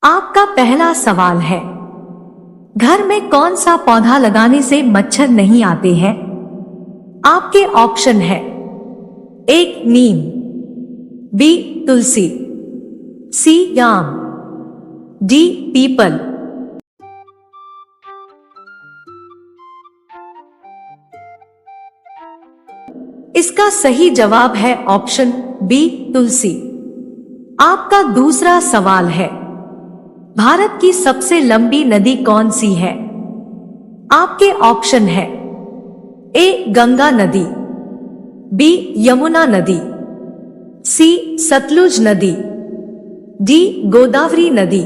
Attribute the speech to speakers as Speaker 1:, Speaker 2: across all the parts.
Speaker 1: आपका पहला सवाल है, घर में कौन सा पौधा लगाने से मच्छर नहीं आते हैं? आपके ऑप्शन है ए नीम, बी तुलसी, सी आम, डी पीपल। इसका सही जवाब है ऑप्शन बी तुलसी। आपका दूसरा सवाल है, भारत की सबसे लंबी नदी कौन सी है? आपके ऑप्शन है ए गंगा नदी, बी यमुना नदी, सी सतलुज नदी, डी गोदावरी नदी।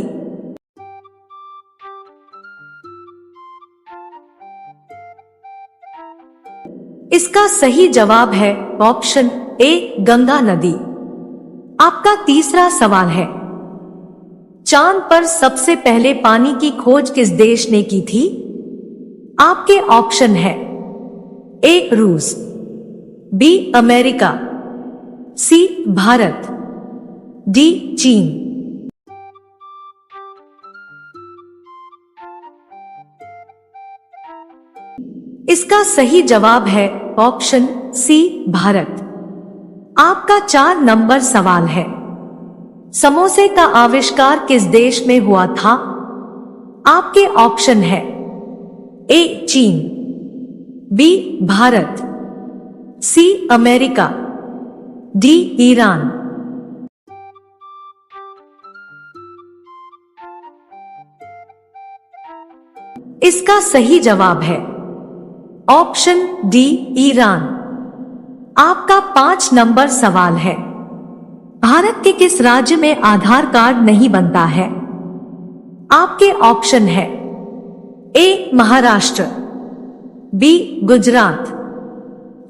Speaker 1: इसका सही जवाब है ऑप्शन ए गंगा नदी। आपका तीसरा सवाल है, चांद पर सबसे पहले पानी की खोज किस देश ने की थी? आपके ऑप्शन है ए रूस, बी अमेरिका, सी भारत, डी चीन। इसका सही जवाब है ऑप्शन सी भारत। आपका 4 नंबर सवाल है, समोसे का आविष्कार किस देश में हुआ था? आपके ऑप्शन है ए चीन, B Bharat, C America, D Iran. इसका सही जवाब है ऑप्शन डी ईरान। आपका 5 नंबर सवाल है, भारत के किस राज्य में आधार कार्ड नहीं बनता है? आपके ऑप्शन है ए महाराष्ट्र, बी गुजरात,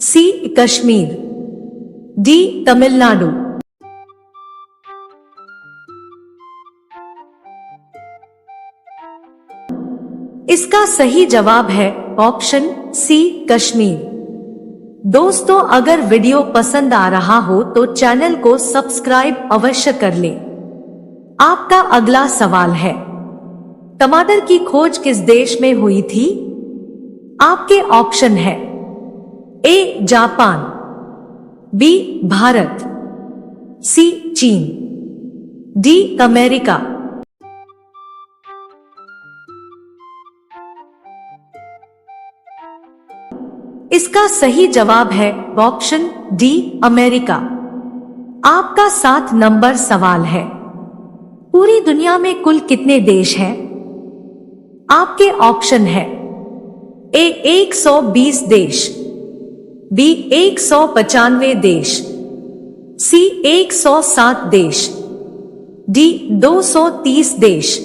Speaker 1: सी कश्मीर, डी तमिलनाडु। इसका सही जवाब है ऑप्शन सी कश्मीर। दोस्तों, अगर वीडियो पसंद आ रहा हो तो चैनल को सब्सक्राइब अवश्य कर ले। आपका अगला सवाल है, टमाटर की खोज किस देश में हुई थी? आपके ऑप्शन है ए जापान, बी भारत, सी चीन, डी अमेरिका। इसका सही जवाब है ऑप्शन डी अमेरिका। आपका 7 नंबर सवाल है, पूरी दुनिया में कुल कितने देश हैं? आपके ऑप्शन है ए 120 देश, बी 195 देश, सी 107 देश, डी 230 देश।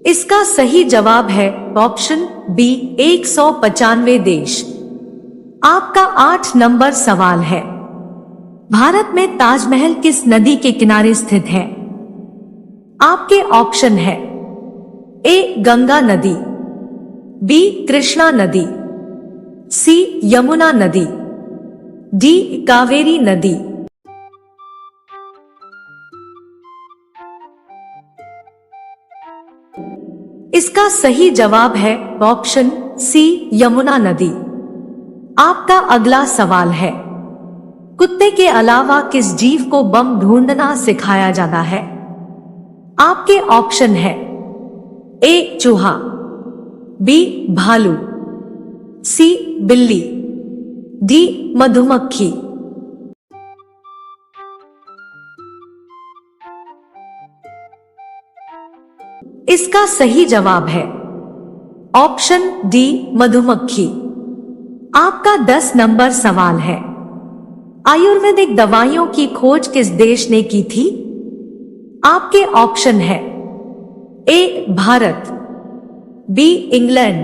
Speaker 1: इसका सही जवाब है ऑप्शन बी 195 देश। आपका 8 नंबर सवाल है, भारत में ताजमहल किस नदी के किनारे स्थित है? आपके ऑप्शन है ए गंगा नदी, बी कृष्णा नदी, सी यमुना नदी, डी कावेरी नदी। इसका सही जवाब है ऑप्शन सी यमुना नदी। आपका अगला सवाल है, कुत्ते के अलावा किस जीव को बम ढूंढना सिखाया जाता है? आपके ऑप्शन है ए चूहा, बी भालू, सी बिल्ली, डी मधुमक्खी। इसका सही जवाब है ऑप्शन डी मधुमक्खी। आपका 10 नंबर सवाल है, आयुर्वेदिक दवाइयों की खोज किस देश ने की थी? आपके ऑप्शन है ए भारत, बी इंग्लैंड,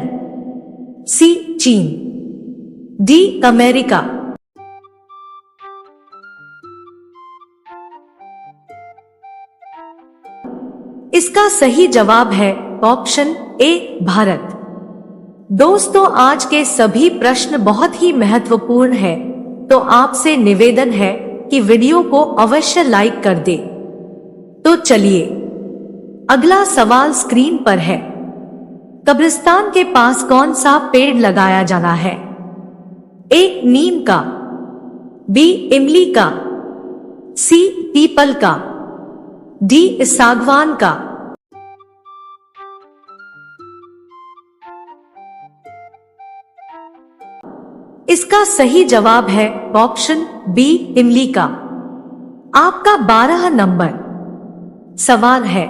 Speaker 1: सी चीन, डी अमेरिका। इसका सही जवाब है ऑप्शन ए भारत। दोस्तों, आज के सभी प्रश्न बहुत ही महत्वपूर्ण है, तो आपसे निवेदन है कि वीडियो को अवश्य लाइक कर दे। तो चलिए अगला सवाल स्क्रीन पर है। कब्रिस्तान के पास कौन सा पेड़ लगाया जाना है? ए नीम का, बी इमली का, सी पीपल का, डी सागवान का। इसका सही जवाब है ऑप्शन बी इमली का। आपका 12 नंबर सवाल है,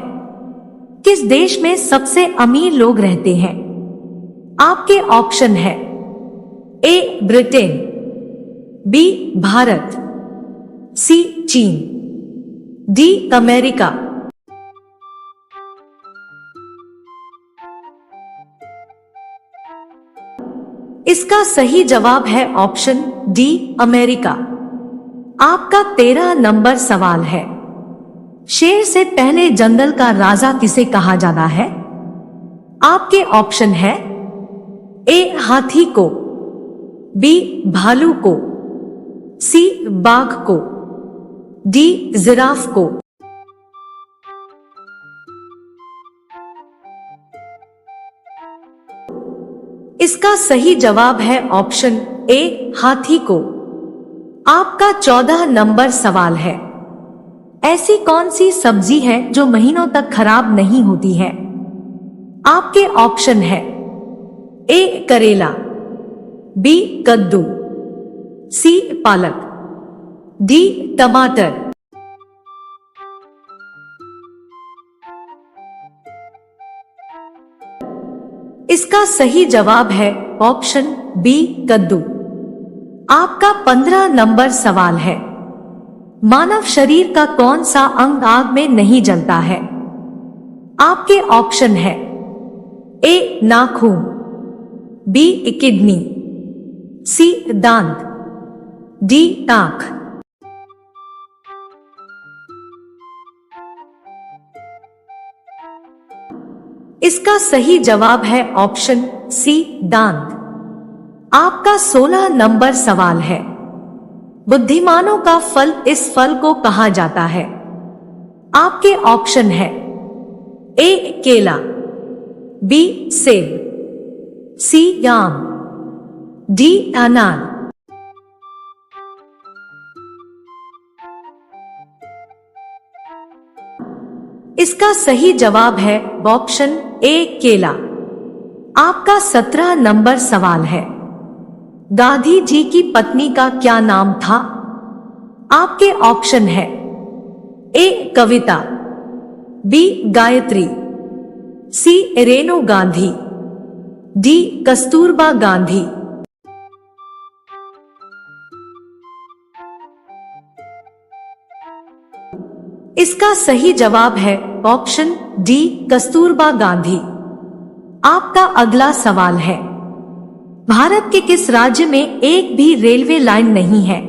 Speaker 1: किस देश में सबसे अमीर लोग रहते हैं? आपके ऑप्शन है ए ब्रिटेन, बी भारत, सी चीन, डी अमेरिका। इसका सही जवाब है ऑप्शन डी अमेरिका। आपका 13 नंबर सवाल है, शेर से पहले जंगल का राजा किसे कहा जाता है? आपके ऑप्शन है ए हाथी को, बी भालू को, सी बाघ को, डी जिराफ को। इसका सही जवाब है ऑप्शन ए हाथी को। आपका 14 नंबर सवाल है, ऐसी कौन सी सब्जी है जो महीनों तक खराब नहीं होती है? आपके ऑप्शन है ए करेला, बी कद्दू, सी पालक, डी टमाटर। इसका सही जवाब है ऑप्शन बी कद्दू। आपका 15 नंबर सवाल है, मानव शरीर का कौन सा अंग आग में नहीं जलता है? आपके ऑप्शन है ए नाखून, बी किडनी, सी दांत, डी आंख। इसका सही जवाब है ऑप्शन सी दांत। आपका 16 नंबर सवाल है, बुद्धिमानों का फल इस फल को कहा जाता है? आपके ऑप्शन है ए केला, बी सेब, सी आम, डी अनार। इसका सही जवाब है ऑप्शन ए केला। आपका 17 नंबर सवाल है, गांधी जी की पत्नी का क्या नाम था? आपके ऑप्शन है ए कविता, बी गायत्री, सी रेणु गांधी, डी कस्तूरबा गांधी। इसका सही जवाब है ऑप्शन डी कस्तूरबा गांधी। आपका अगला सवाल है, भारत के किस राज्य में एक भी रेलवे लाइन नहीं है?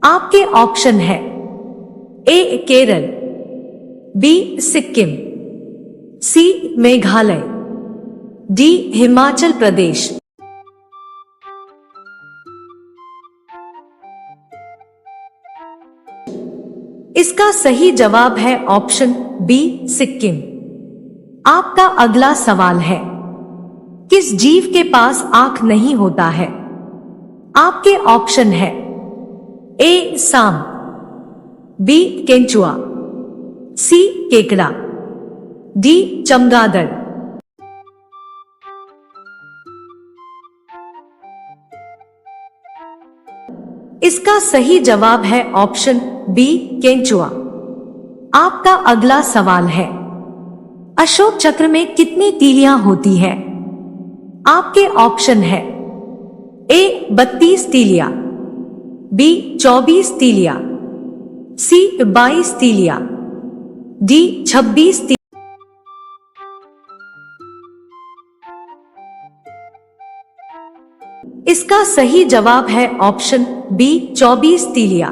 Speaker 1: आपके ऑप्शन है ए केरल, बी सिक्किम, सी मेघालय, डी हिमाचल प्रदेश। इसका सही जवाब है ऑप्शन बी सिक्किम। आपका अगला सवाल है, किस जीव के पास आंख नहीं होता है? आपके ऑप्शन है ए सांप, बी केंचुआ, सी केकड़ा, डी चमगादड़। इसका सही जवाब है ऑप्शन बी केंचुआ। आपका अगला सवाल है, अशोक चक्र में कितनी तीलियां होती है? आपके ऑप्शन है ए 32 तीलियां, बी 24 तीलियां, सी 22 तीलियां, डी 26 तीलियां। इसका सही जवाब है ऑप्शन बी 24 तीलियां।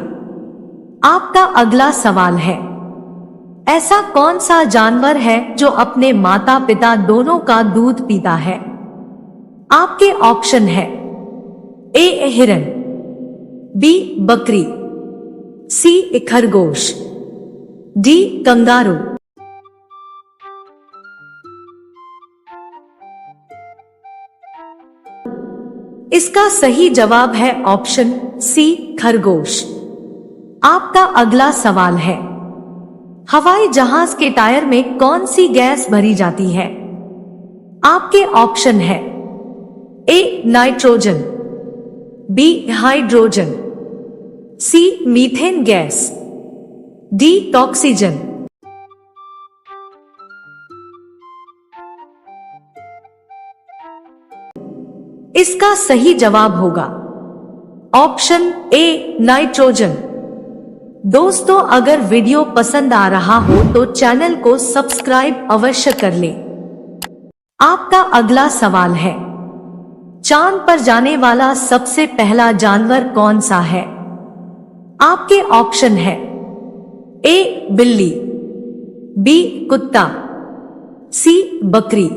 Speaker 1: आपका अगला सवाल है, ऐसा कौन सा जानवर है जो अपने माता पिता दोनों का दूध पीता है? आपके ऑप्शन है ए हिरन, बी बकरी, सी खरगोश, डी कंगारू। इसका सही जवाब है ऑप्शन सी खरगोश। आपका अगला सवाल है, हवाई जहाज के टायर में कौन सी गैस भरी जाती है? आपके ऑप्शन है A nitrogen, B hydrogen, C methane gas, D oxygen. इसका सही जवाब होगा ऑप्शन ए नाइट्रोजन। दोस्तों, अगर वीडियो पसंद आ रहा हो तो चैनल को सब्सक्राइब अवश्य कर ले। आपका अगला सवाल है, चांद पर जाने वाला सबसे पहला जानवर कौन सा है? आपके ऑप्शन है ए बिल्ली, बी कुत्ता, सी बकरी,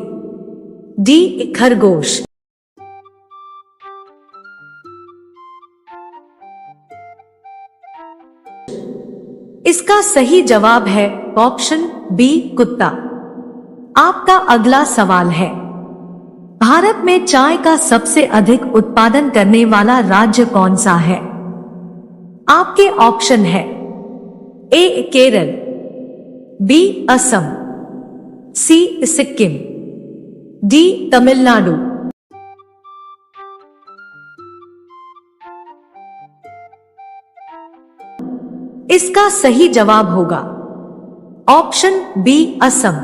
Speaker 1: डी खरगोश। इसका सही जवाब है ऑप्शन बी कुत्ता। आपका अगला सवाल है, भारत में चाय का सबसे अधिक उत्पादन करने वाला राज्य कौन सा है? आपके ऑप्शन है ए केरल, बी असम, सी सिक्किम, डी तमिलनाडु। इसका सही जवाब होगा ऑप्शन बी असम।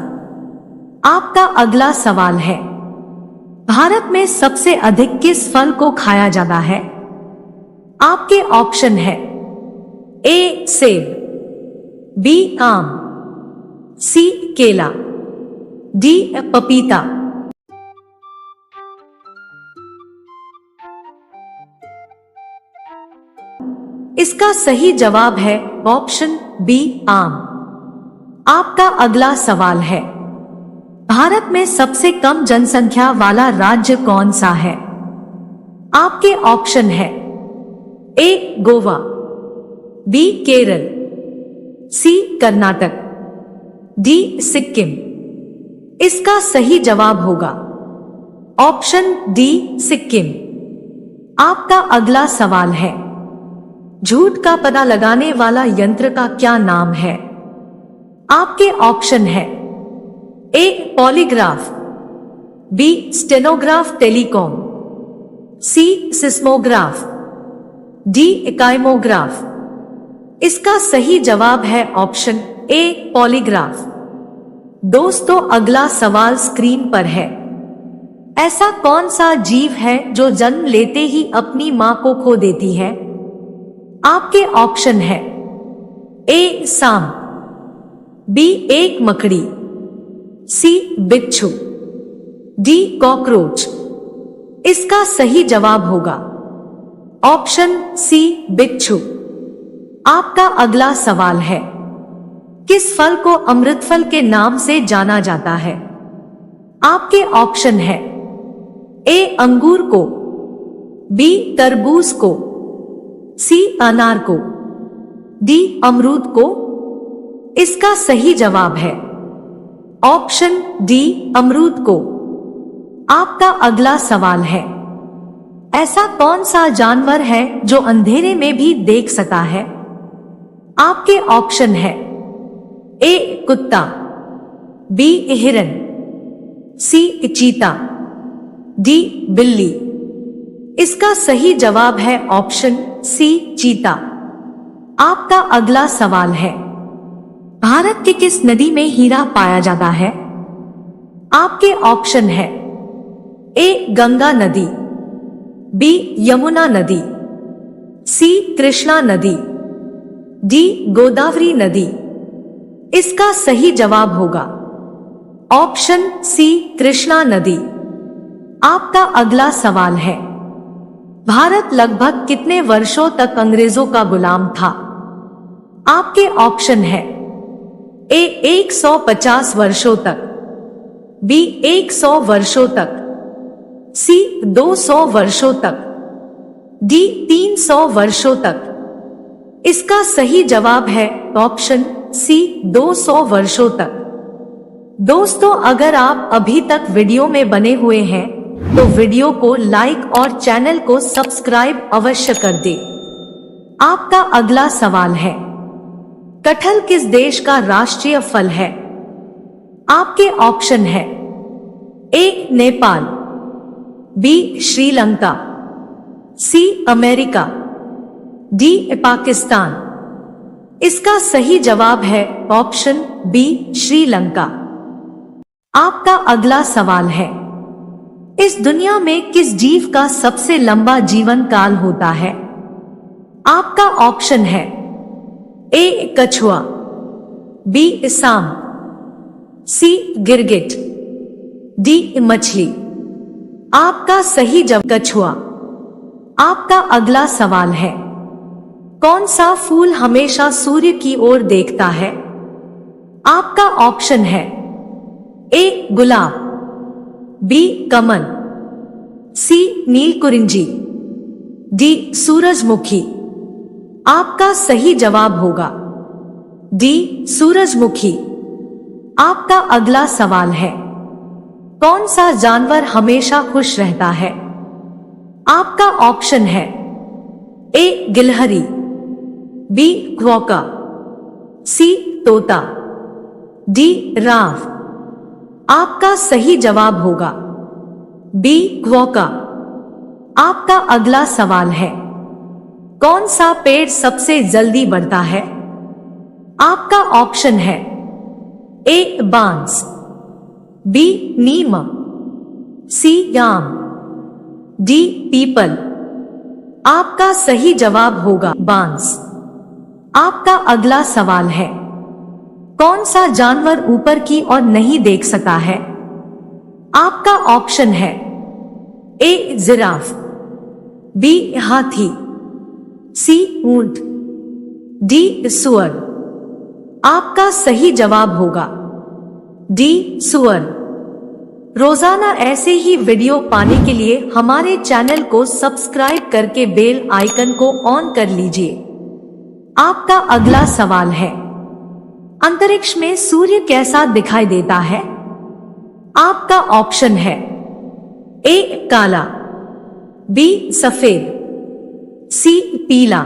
Speaker 1: आपका अगला सवाल है, भारत में सबसे अधिक किस फल को खाया जाता है? आपके ऑप्शन है ए सेब, बी आम, सी केला, डी पपीता। इसका सही जवाब है ऑप्शन बी आम। आपका अगला सवाल है, भारत में सबसे कम जनसंख्या वाला राज्य कौन सा है? आपके ऑप्शन है ए गोवा, बी केरल, सी कर्नाटक, डी सिक्किम। इसका सही जवाब होगा ऑप्शन डी सिक्किम। आपका अगला सवाल है, झूठ का पता लगाने वाला यंत्र का क्या नाम है? आपके ऑप्शन है ए पॉलीग्राफ, बी स्टेनोग्राफ टेलीकॉम, सी सिस्मोग्राफ, डी काइमोग्राफ। इसका सही जवाब है ऑप्शन ए पॉलीग्राफ। दोस्तों, अगला सवाल स्क्रीन पर है, ऐसा कौन सा जीव है जो जन्म लेते ही अपनी मां को खो देती है? आपके ऑप्शन है ए सांप, बी एक मकड़ी, सी बिच्छू, डी कॉकरोच। इसका सही जवाब होगा ऑप्शन सी बिच्छू। आपका अगला सवाल है, किस फल को अमृत फल के नाम से जाना जाता है? आपके ऑप्शन है ए अंगूर को, बी तरबूज को, सी अनार को, डी अमरूद को। इसका सही जवाब है ऑप्शन डी अमरूद को। आपका अगला सवाल है, ऐसा कौन सा जानवर है जो अंधेरे में भी देख सकता है? आपके ऑप्शन है ए कुत्ता, बी हिरन, सी चीता, डी बिल्ली। इसका सही जवाब है ऑप्शन सी चीता। आपका अगला सवाल है, भारत के किस नदी में हीरा पाया जाता है? आपके ऑप्शन है ए गंगा नदी, बी यमुना नदी, सी कृष्णा नदी, डी गोदावरी नदी। इसका सही जवाब होगा ऑप्शन सी कृष्णा नदी। आपका अगला सवाल है, भारत लगभग कितने वर्षों तक अंग्रेजों का गुलाम था? आपके ऑप्शन है ए 150 वर्षों तक, बी 100 वर्षों तक, सी 200 वर्षों तक, डी 300 वर्षों तक। इसका सही जवाब है ऑप्शन सी 200 वर्षों तक। दोस्तों, अगर आप अभी तक वीडियो में बने हुए हैं तो वीडियो को लाइक और चैनल को सब्सक्राइब अवश्य कर दें। आपका अगला सवाल है, कटहल किस देश का राष्ट्रीय फल है? आपके ऑप्शन है A Nepal, B Sri Lanka, C America, D Pakistan. इसका सही जवाब है ऑप्शन बी श्रीलंका। आपका अगला सवाल है, इस दुनिया में किस जीव का सबसे लंबा जीवन काल होता है? आपका ऑप्शन है ए कछुआ, बी सांप, सी गिरगिट, डी मछली। आपका सही जवाब कछुआ। आपका अगला सवाल है, कौन सा फूल हमेशा सूर्य की ओर देखता है? आपका ऑप्शन है ए गुलाब, बी कमल, सी नीलकुरिंजी, डी सूरजमुखी। आपका सही जवाब होगा डी सूरजमुखी। आपका अगला सवाल है, कौन सा जानवर हमेशा खुश रहता है? आपका ऑप्शन है ए गिलहरी, बी क्वोका, सी तोता, डी राव। आपका सही जवाब होगा बी क्वोका। आपका अगला सवाल है, कौन सा पेड़ सबसे जल्दी बढ़ता है? आपका ऑप्शन है ए बांस, बी नीम, सी आम, डी पीपल। आपका सही जवाब होगा बांस। आपका अगला सवाल है, कौन सा जानवर ऊपर की ओर नहीं देख सकता है? आपका ऑप्शन है ए जिराफ, बी हाथी, सी ऊंट, डी सुअर। आपका सही जवाब होगा डी सुअर। रोजाना ऐसे ही वीडियो पाने के लिए हमारे चैनल को सब्सक्राइब करके बेल आइकन को ऑन कर लीजिए। आपका अगला सवाल है, अंतरिक्ष में सूर्य कैसा दिखाई देता है? आपका ऑप्शन है ए काला, बी सफेद, सी पीला,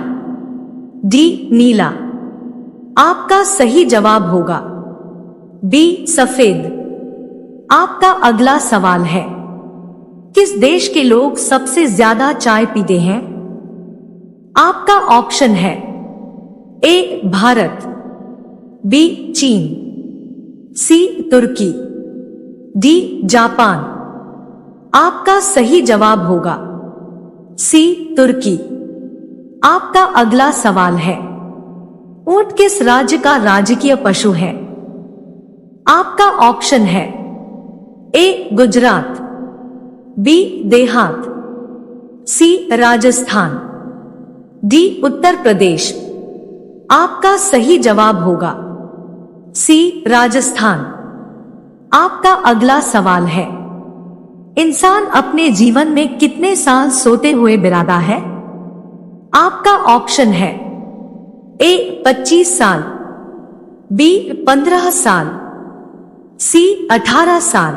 Speaker 1: डी नीला। आपका सही जवाब होगा बी सफेद। आपका अगला सवाल है, किस देश के लोग सबसे ज्यादा चाय पीते हैं? आपका ऑप्शन है ए भारत, बी चीन, सी तुर्की, डी जापान। आपका सही जवाब होगा सी तुर्की। आपका अगला सवाल है, ऊंट किस राज्य का राजकीय पशु है? आपका ऑप्शन है ए गुजरात, बी देहात, सी राजस्थान, डी उत्तर प्रदेश। आपका सही जवाब होगा सी राजस्थान। आपका अगला सवाल है, इंसान अपने जीवन में कितने साल सोते हुए बिताता है? आपका ऑप्शन है ए 25 साल, बी 15 साल, सी 18 साल,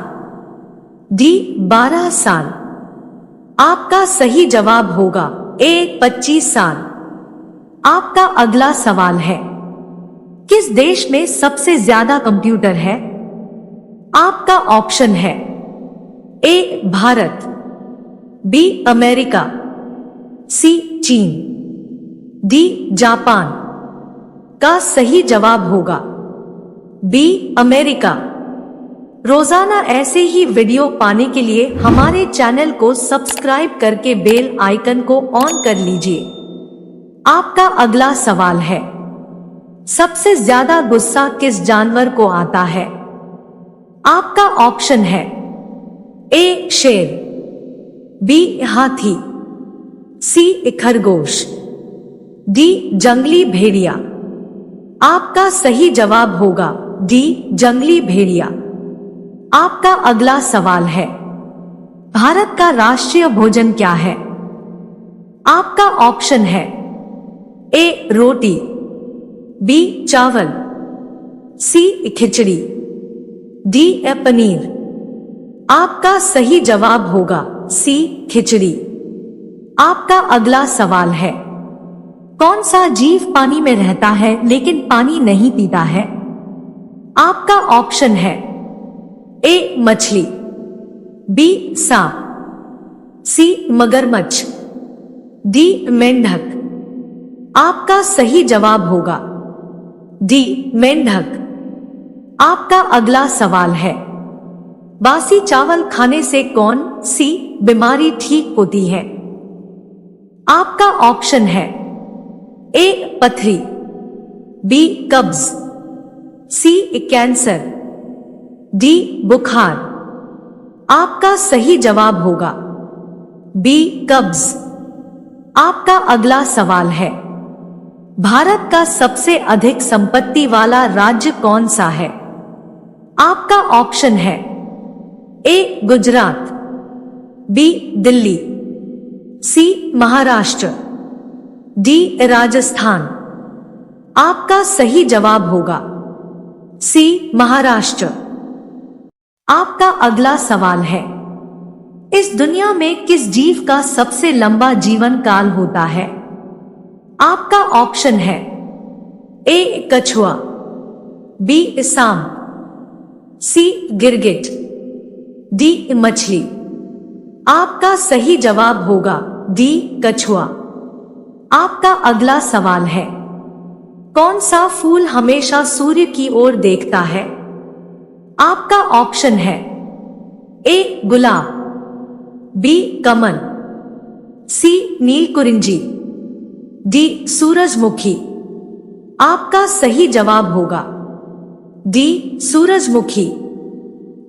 Speaker 1: डी 12 साल। आपका सही जवाब होगा ए 25 साल। आपका अगला सवाल है, किस देश में सबसे ज्यादा कंप्यूटर है? आपका ऑप्शन है ए भारत, बी अमेरिका, सी चीन, डी जापान। का सही जवाब होगा बी अमेरिका। रोजाना ऐसे ही वीडियो पाने के लिए हमारे चैनल को सब्सक्राइब करके बेल आइकन को ऑन कर लीजिए। आपका अगला सवाल है, सबसे ज्यादा गुस्सा किस जानवर को आता है? आपका ऑप्शन है ए शेर, बी हाथी, सी खरगोश, डी जंगली भेड़िया। आपका सही जवाब होगा डी जंगली भेड़िया। आपका अगला सवाल है, भारत का राष्ट्रीय भोजन क्या है? आपका ऑप्शन है ए रोटी, बी चावल, सी खिचड़ी, डी पनीर। आपका सही जवाब होगा सी खिचड़ी। आपका अगला सवाल है, कौन सा जीव पानी में रहता है लेकिन पानी नहीं पीता है? आपका ऑप्शन है ए मछली, बी सांप, सी मगरमच्छ, डी मेंढक। आपका सही जवाब होगा डी मेंढक। आपका अगला सवाल है, बासी चावल खाने से कौन सी बीमारी ठीक होती है? आपका ऑप्शन है ए पथरी, बी कब्ज, सी कैंसर, डी बुखार। आपका सही जवाब होगा बी कब्ज। आपका अगला सवाल है, भारत का सबसे अधिक संपत्ति वाला राज्य कौन सा है? आपका ऑप्शन है ए गुजरात, बी दिल्ली, सी महाराष्ट्र, डी राजस्थान। आपका सही जवाब होगा सी महाराष्ट्र। आपका अगला सवाल है, इस दुनिया में किस जीव का सबसे लंबा जीवन काल होता है? आपका ऑप्शन है ए कछुआ, बी सांप, सी गिरगिट, डी मछली। आपका सही जवाब होगा डी कछुआ। आपका अगला सवाल है, कौन सा फूल हमेशा सूर्य की ओर देखता है? आपका ऑप्शन है ए गुलाब, बी कमल, सी नीलकुरिंजी, डी सूरजमुखी। आपका सही जवाब होगा डी सूरजमुखी।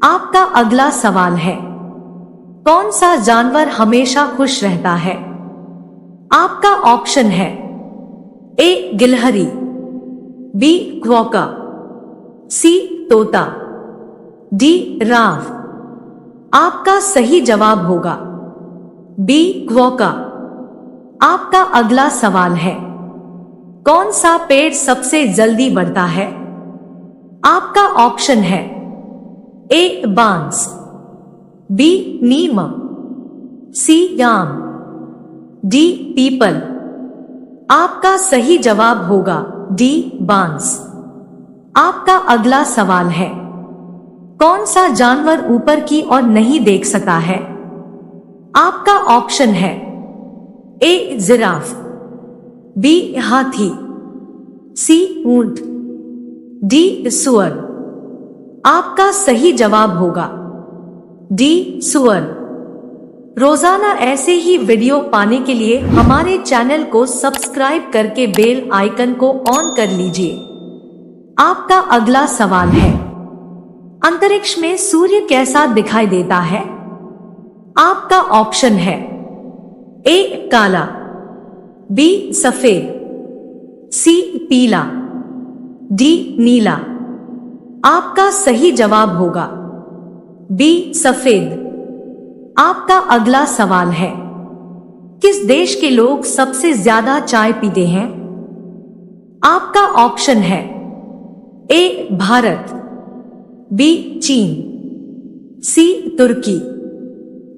Speaker 1: आपका अगला सवाल है, कौन सा जानवर हमेशा खुश रहता है? आपका ऑप्शन है ए गिलहरी, बी क्वोका, सी तोता, डी राव। आपका सही जवाब होगा बी क्वोका। आपका अगला सवाल है, कौन सा पेड़ सबसे जल्दी बढ़ता है? आपका ऑप्शन है ए बांस, बी नीम, सी आम, डी पीपल। आपका सही जवाब होगा डी बांस। आपका अगला सवाल है, कौन सा जानवर ऊपर की ओर नहीं देख सकता है? आपका ऑप्शन है ए जिराफ, बी हाथी, सी ऊंट, डी सुअर। आपका सही जवाब होगा डी सुअर। रोजाना ऐसे ही वीडियो पाने के लिए हमारे चैनल को सब्सक्राइब करके बेल आइकन को ऑन कर लीजिए। आपका अगला सवाल है, अंतरिक्ष में सूर्य कैसा दिखाई देता है? आपका ऑप्शन है ए काला, बी सफेद, सी पीला, डी नीला। आपका सही जवाब होगा बी सफेद। आपका अगला सवाल है, किस देश के लोग सबसे ज्यादा चाय पीते हैं? आपका ऑप्शन है ए भारत, बी चीन, सी तुर्की,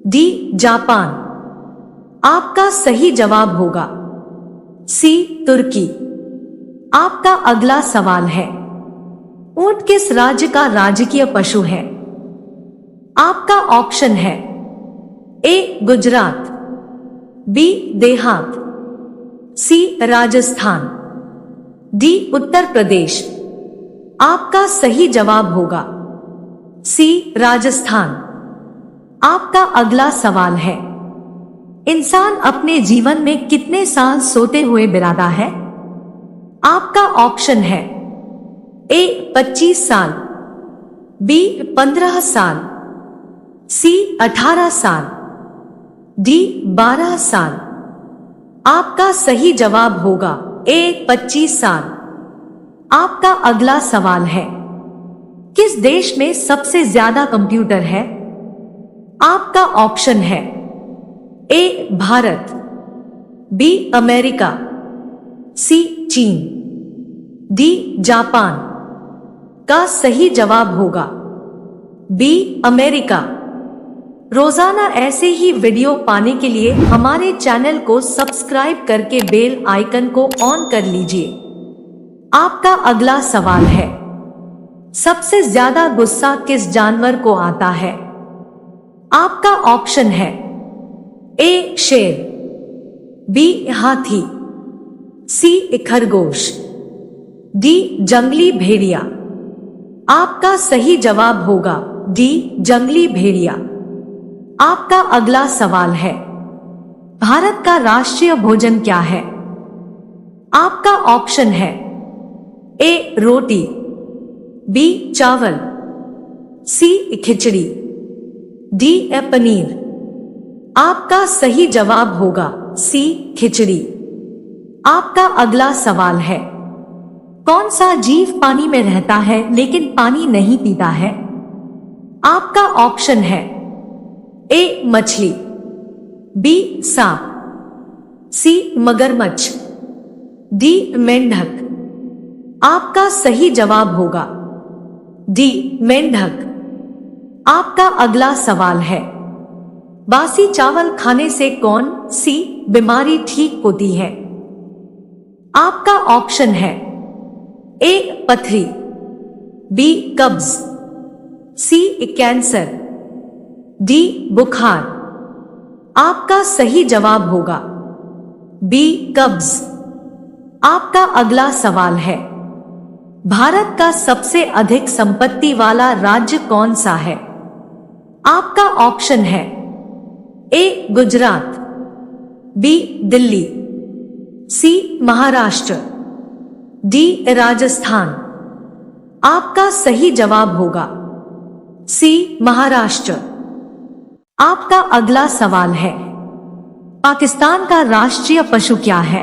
Speaker 1: डी जापान। आपका सही जवाब होगा सी तुर्की। आपका अगला सवाल है, ऊंट किस राज्य का राजकीय पशु है? आपका ऑप्शन है ए गुजरात, बी देहात, सी राजस्थान, डी उत्तर प्रदेश। आपका सही जवाब होगा सी राजस्थान। आपका अगला सवाल है, इंसान अपने जीवन में कितने साल सोते हुए बिताता है? आपका ऑप्शन है ए 25 साल, बी 15 साल, सी 18 साल, डी 12 साल। आपका सही जवाब होगा ए 25 साल। आपका अगला सवाल है, किस देश में सबसे ज्यादा कंप्यूटर है? आपका ऑप्शन है ए भारत, बी अमेरिका, सी चीन, डी जापान। का सही जवाब होगा बी अमेरिका। रोजाना ऐसे ही वीडियो पाने के लिए हमारे चैनल को सब्सक्राइब करके बेल आइकन को ऑन कर लीजिए। आपका अगला सवाल है, सबसे ज्यादा गुस्सा किस जानवर को आता है? आपका ऑप्शन है ए शेर, बी हाथी, सी खरगोश, डी जंगली भेड़िया। आपका सही जवाब होगा डी जंगली भेड़िया। आपका अगला सवाल है, भारत का राष्ट्रीय भोजन क्या है? आपका ऑप्शन है ए रोटी, बी चावल, सी खिचड़ी, डी पनीर। आपका सही जवाब होगा सी खिचड़ी। आपका अगला सवाल है, कौन सा जीव पानी में रहता है लेकिन पानी नहीं पीता है? आपका ऑप्शन है ए मछली, बी सांप, सी मगरमच्छ, डी मेंढक। आपका सही जवाब होगा डी मेंढक। आपका अगला सवाल है, बासी चावल खाने से कौन सी बीमारी ठीक होती है? आपका ऑप्शन है ए पथरी, बी कब्ज, सी कैंसर, डी बुखार। आपका सही जवाब होगा बी कब्ज। आपका अगला सवाल है, भारत का सबसे अधिक संपत्ति वाला राज्य कौन सा है? आपका ऑप्शन है ए गुजरात, बी दिल्ली, सी महाराष्ट्र, डी राजस्थान। आपका सही जवाब होगा सी महाराष्ट्र। आपका अगला सवाल है, पाकिस्तान का राष्ट्रीय पशु क्या है?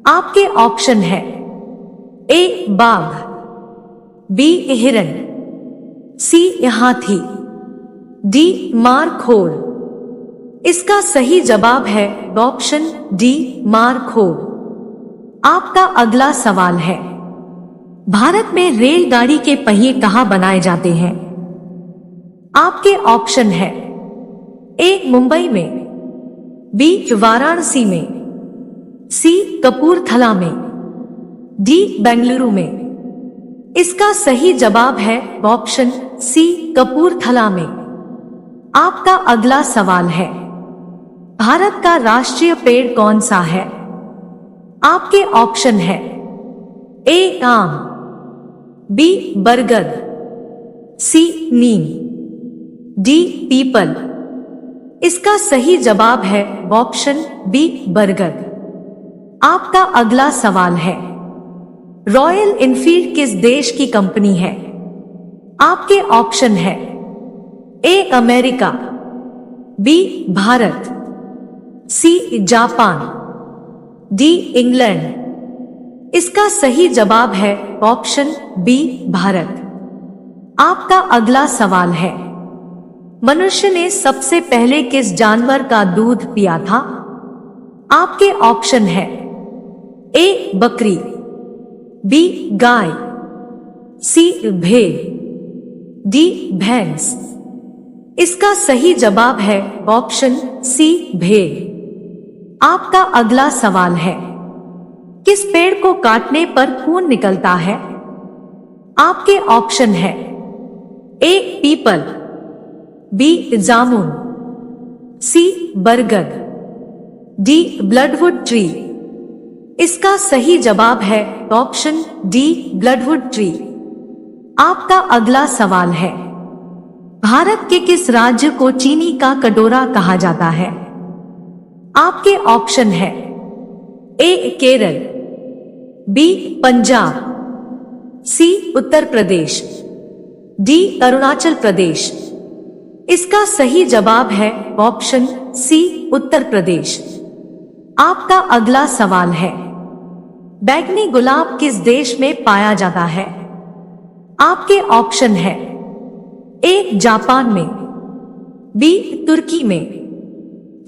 Speaker 1: आपके ऑप्शन है ए बाघ, बी हिरन, सी हाथी, डी मारखोर। इसका सही जवाब है ऑप्शन डी मारखोर। आपका अगला सवाल है, भारत में रेलगाड़ी के पहिए कहां बनाए जाते हैं? आपके ऑप्शन है ए मुंबई में, बी वाराणसी में, सी कपूरथला में, डी बेंगलुरु में। इसका सही जवाब है ऑप्शन सी कपूरथला में। आपका अगला सवाल है, भारत का राष्ट्रीय पेड़ कौन सा है? आपके ऑप्शन है ए आम, बी बरगद, सी नीम, डी पीपल। इसका सही जवाब है ऑप्शन बी बरगद। आपका अगला सवाल है, रॉयल एनफील्ड किस देश की कंपनी है? आपके ऑप्शन है A America, B Bharat, C Japan, D England. इसका सही जवाब है ऑप्शन बी भारत। आपका अगला सवाल है, मनुष्य ने सबसे पहले किस जानवर का दूध पिया था? आपके ऑप्शन है ए बकरी, बी गाय, सी भेड़, डी भैंस। इसका सही जवाब है ऑप्शन सी भेड़। आपका अगला सवाल है, किस पेड़ को काटने पर खून निकलता है? आपके ऑप्शन है ए पीपल, बी जामुन, सी बरगद, डी ब्लडवुड ट्री। इसका सही जवाब है ऑप्शन डी ब्लडवुड ट्री। आपका अगला सवाल है, भारत के किस राज्य को चीनी का कटोरा कहा जाता है? आपके ऑप्शन है ए केरल, बी पंजाब, सी उत्तर प्रदेश, डी अरुणाचल प्रदेश। इसका सही जवाब है ऑप्शन सी उत्तर प्रदेश। आपका अगला सवाल है, बैंगनी गुलाब किस देश में पाया जाता है? आपके ऑप्शन है ए जापान में, बी तुर्की में,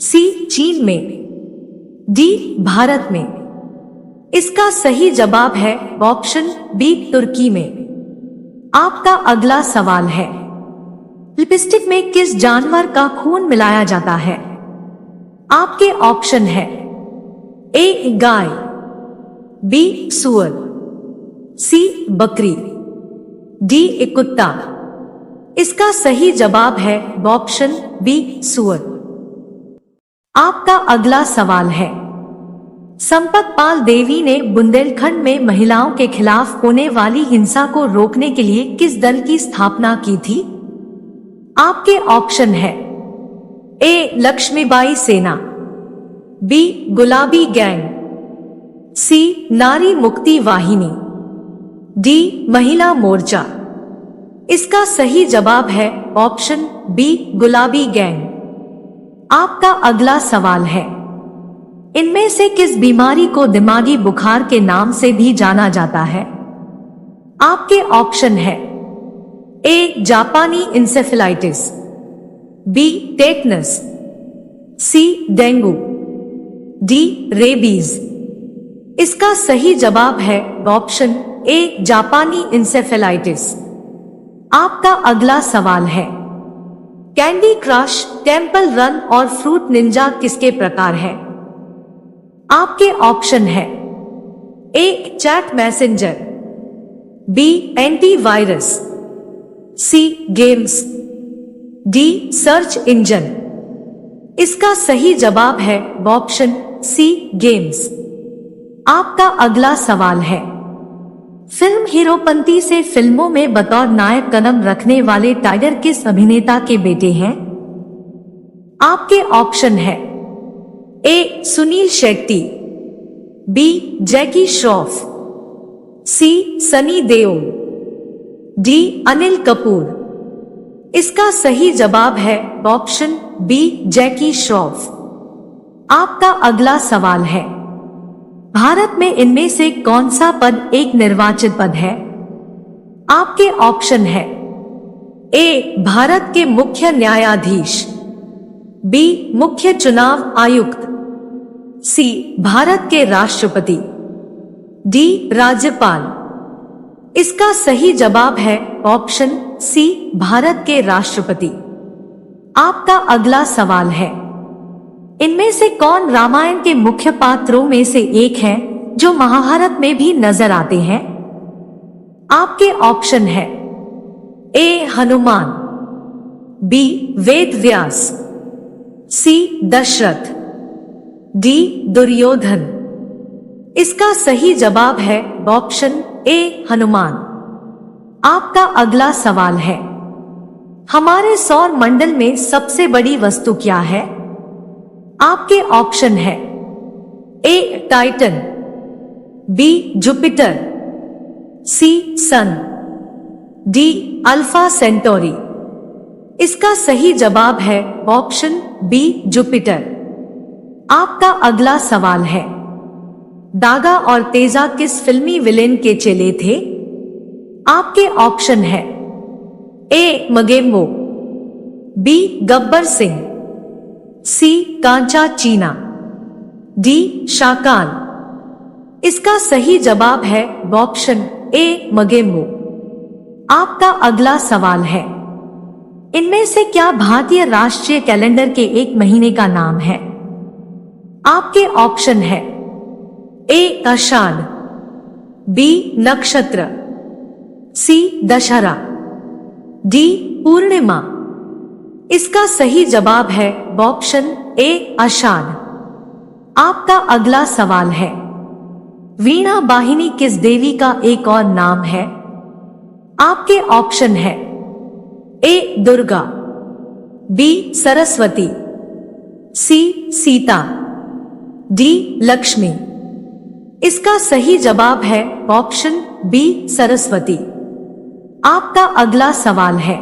Speaker 1: सी चीन में, डी भारत में। इसका सही जवाब है ऑप्शन बी तुर्की में। आपका अगला सवाल है, लिपस्टिक में किस जानवर का खून मिलाया जाता है? आपके ऑप्शन है ए गाय, बी सूअर, सी बकरी, डी कुत्ता। इसका सही जवाब है ऑप्शन बी सूअर। आपका अगला सवाल है, संपत पाल देवी ने बुंदेलखंड में महिलाओं के खिलाफ होने वाली हिंसा को रोकने के लिए किस दल की स्थापना की थी? आपके ऑप्शन है ए लक्ष्मीबाई सेना, बी गुलाबी गैंग, सी नारी मुक्ति वाहिनी, डी महिला मोर्चा। इसका सही जवाब है ऑप्शन बी गुलाबी गैंग। आपका अगला सवाल है, इनमें से किस बीमारी को दिमागी बुखार के नाम से भी जाना जाता है? आपके ऑप्शन है ए जापानी इंसेफेलाइटिस, बी टेटनस, सी डेंगू, डी रेबीज। इसका सही जवाब है ऑप्शन ए जापानी इंसेफेलाइटिस। आपका अगला सवाल है, कैंडी क्रश, टेंपल रन और फ्रूट निंजा किसके प्रकार है? आपके ऑप्शन है a chat messenger, B antivirus, C games, D search engine. इसका सही जवाब है ऑप्शन सी गेम्स। आपका अगला सवाल है, फिल्म हीरोपंती से फिल्मों में बतौर नायक कदम रखने वाले टाइगर किस अभिनेता के बेटे हैं? आपके ऑप्शन है ए सुनील शेट्टी, बी जैकी श्रॉफ, सी सनी देओल, डी अनिल कपूर। इसका सही जवाब है ऑप्शन बी जैकी श्रॉफ। आपका अगला सवाल है, भारत में इनमें से कौन सा पद एक निर्वाचित पद है? आपके ऑप्शन है ए भारत के मुख्य न्यायाधीश, बी मुख्य चुनाव आयुक्त, सी भारत के राष्ट्रपति, डी राज्यपाल। इसका सही जवाब है ऑप्शन सी भारत के राष्ट्रपति। आपका अगला सवाल है, इनमें से कौन रामायण के मुख्य पात्रों में से एक है जो महाभारत में भी नजर आते हैं? आपके ऑप्शन है ए हनुमान, बी वेद व्यास, सी दशरथ, डी दुर्योधन। इसका सही जवाब है ऑप्शन ए हनुमान। आपका अगला सवाल है, हमारे सौर मंडल में सबसे बड़ी वस्तु क्या है? आपके ऑप्शन है ए टाइटन, बी जुपिटर, सी सन, डी अल्फा सेंटोरी। इसका सही जवाब है ऑप्शन बी जुपिटर। आपका अगला सवाल है, दागा और तेजा किस फिल्मी विलेन के चेले थे? आपके ऑप्शन है ए मगेम्बो, बी गब्बर सिंह, सी कांचा चीना, डी शाकान। इसका सही जवाब है ऑप्शन ए मगेम्बो। आपका अगला सवाल है, इनमें से क्या भारतीय राष्ट्रीय कैलेंडर के एक महीने का नाम है? आपके ऑप्शन है ए आषाढ़, बी नक्षत्र, सी दशहरा, डी पूर्णिमा। इसका सही जवाब है ऑप्शन ए आषाढ़। आपका अगला सवाल है, वीणा वाहिनी किस देवी का एक और नाम है? आपके ऑप्शन है ए दुर्गा, बी सरस्वती, सी सीता, डी लक्ष्मी। इसका सही जवाब है ऑप्शन बी सरस्वती। आपका अगला सवाल है,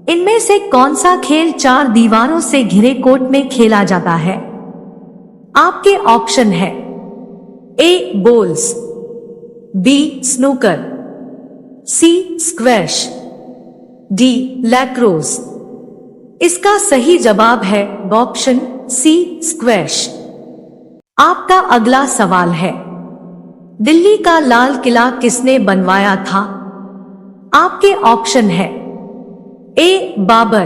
Speaker 1: इनमें से कौन सा खेल 4 दीवारों से घिरे कोर्ट में खेला जाता है? आपके ऑप्शन है ए बोल्स, बी स्नूकर, सी स्क्वैश, डी लैक्रोस। इसका सही जवाब है ऑप्शन सी स्क्वैश। आपका अगला सवाल है, दिल्ली का लाल किला किसने बनवाया था? आपके ऑप्शन है ए बाबर,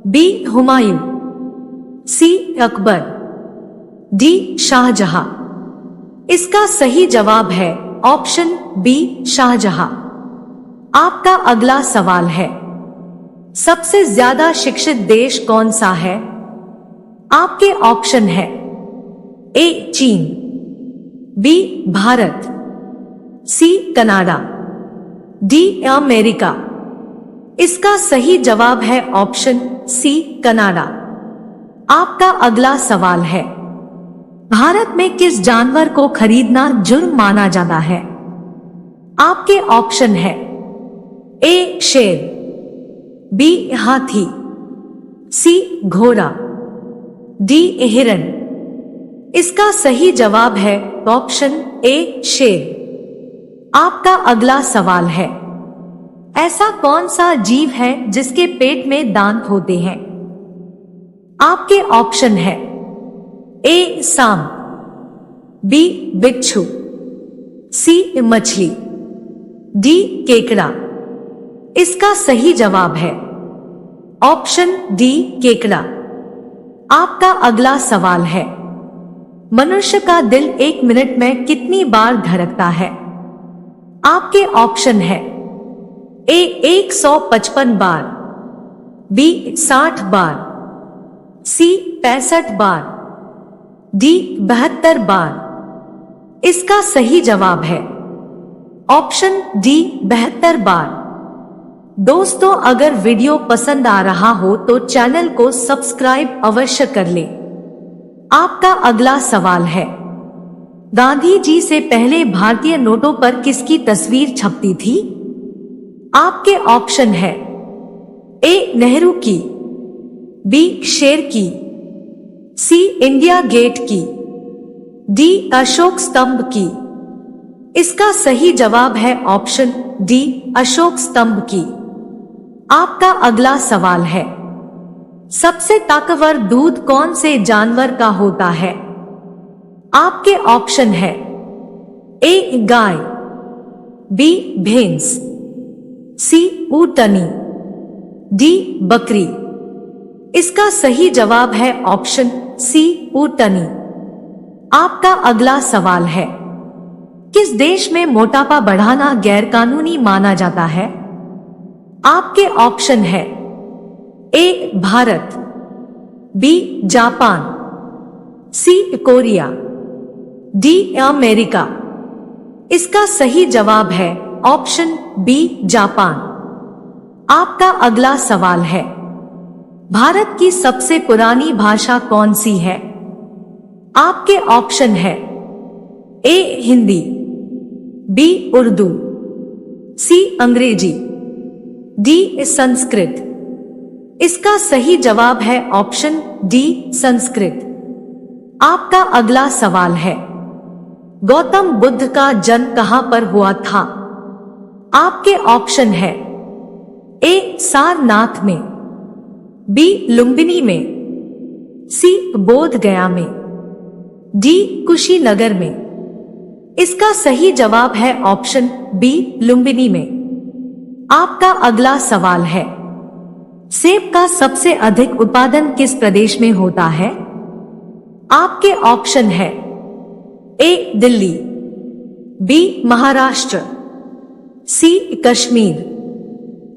Speaker 1: बी हुमायूं, सी अकबर, डी शाहजहां। इसका सही जवाब है ऑप्शन बी शाहजहां। आपका अगला सवाल है, सबसे ज्यादा शिक्षित देश कौन सा है? आपके ऑप्शन है ए चीन, B Bharat, C Canada, D America. इसका सही जवाब है ऑप्शन सी कनाडा। आपका अगला सवाल है, भारत में किस जानवर को खरीदना जुर्म माना जाता है? आपके ऑप्शन है ए शेर, बी हाथी, सी घोड़ा, डी हिरण। इसका सही जवाब है ऑप्शन ए शेर। आपका अगला सवाल है, ऐसा कौन सा जीव है जिसके पेट में दांत होते हैं? आपके ऑप्शन है ए सांप, बी बिच्छू, सी मछली, डी केकड़ा। इसका सही जवाब है ऑप्शन डी केकड़ा। आपका अगला सवाल है, मनुष्य का दिल 1 मिनट में कितनी बार धड़कता है? आपके ऑप्शन है ए 155 बार, बी 60 बार, सी 65 बार, डी 72 बार। इसका सही जवाब है ऑप्शन डी 72 बार। दोस्तों, अगर वीडियो पसंद आ रहा हो तो चैनल को सब्सक्राइब अवश्य कर लें। आपका अगला सवाल है, गांधी जी से पहले भारतीय नोटों पर किसकी तस्वीर छपती थी? आपके ऑप्शन है ए नेहरू की, बी शेर की, सी इंडिया गेट की, डी अशोक स्तंभ की। इसका सही जवाब है ऑप्शन डी अशोक स्तंभ की। आपका अगला सवाल है, सबसे ताकतवर दूध कौन से जानवर का होता है? आपके ऑप्शन है ए गाय, बी भैंस, सी ऊँटनी, डी बकरी। इसका सही जवाब है ऑप्शन सी ऊँटनी। आपका अगला सवाल है, किस देश में मोटापा बढ़ाना गैरकानूनी माना जाता है? आपके ऑप्शन है ए भारत, बी जापान, सी कोरिया, डी अमेरिका। इसका सही जवाब है ऑप्शन बी जापान। आपका अगला सवाल है, भारत की सबसे पुरानी भाषा कौन सी है? आपके ऑप्शन है ए हिंदी, बी उर्दू, सी अंग्रेजी, डी संस्कृत। इसका सही जवाब है ऑप्शन डी संस्कृत। आपका अगला सवाल है, गौतम बुद्ध का जन्म कहां पर हुआ था? आपके ऑप्शन है ए सारनाथ में, बी लुम्बिनी में, सी बोध गया में, डी कुशीनगर में। इसका सही जवाब है ऑप्शन बी लुम्बिनी में। आपका अगला सवाल है, सेब का सबसे अधिक उत्पादन किस प्रदेश में होता है? आपके ऑप्शन है ए दिल्ली, बी महाराष्ट्र, सी कश्मीर,